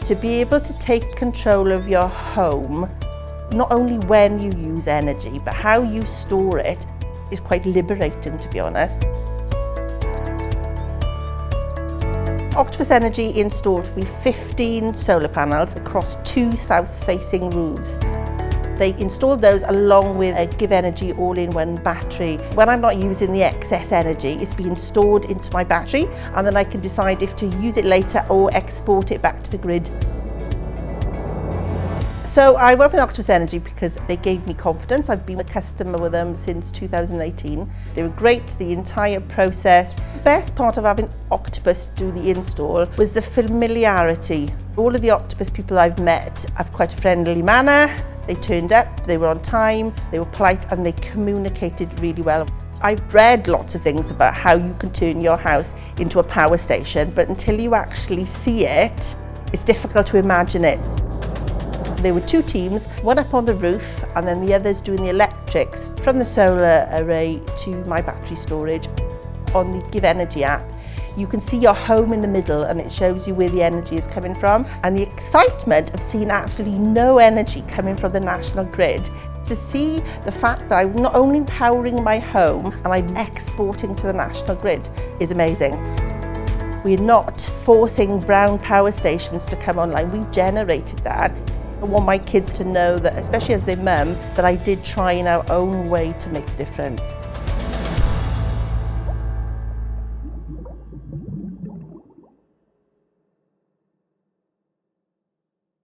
To be able to take control of your home, not only when you use energy, but how you store it, is quite liberating, to be honest. Octopus Energy installed for me 15 solar panels across 2 south-facing roofs. They installed those along with a Give Energy all-in-one battery. When I'm not using the excess energy, it's being stored into my battery, and then I can decide if to use it later or export it back to the grid. So I work with Octopus Energy because they gave me confidence. I've been a customer with them since 2018. They were great, the entire process. The best part of having Octopus do the install was the familiarity. All of the Octopus people I've met have quite a friendly manner. They turned up, they were on time, they were polite, and they communicated really well. I've read lots of things about how you can turn your house into a power station, but until you actually see it, it's difficult to imagine it. There were 2 teams, one up on the roof and then the others doing the electrics from the solar array to my battery storage. On the Give Energy app, you can see your home in the middle and it shows you where the energy is coming from, and the excitement of seeing absolutely no energy coming from the national grid. To see the fact that I'm not only powering my home and I'm exporting to the national grid is amazing. We're not forcing brown power stations to come online, we've generated that. I want my kids to know that, especially as their mum, that I did try in our own way to make a difference.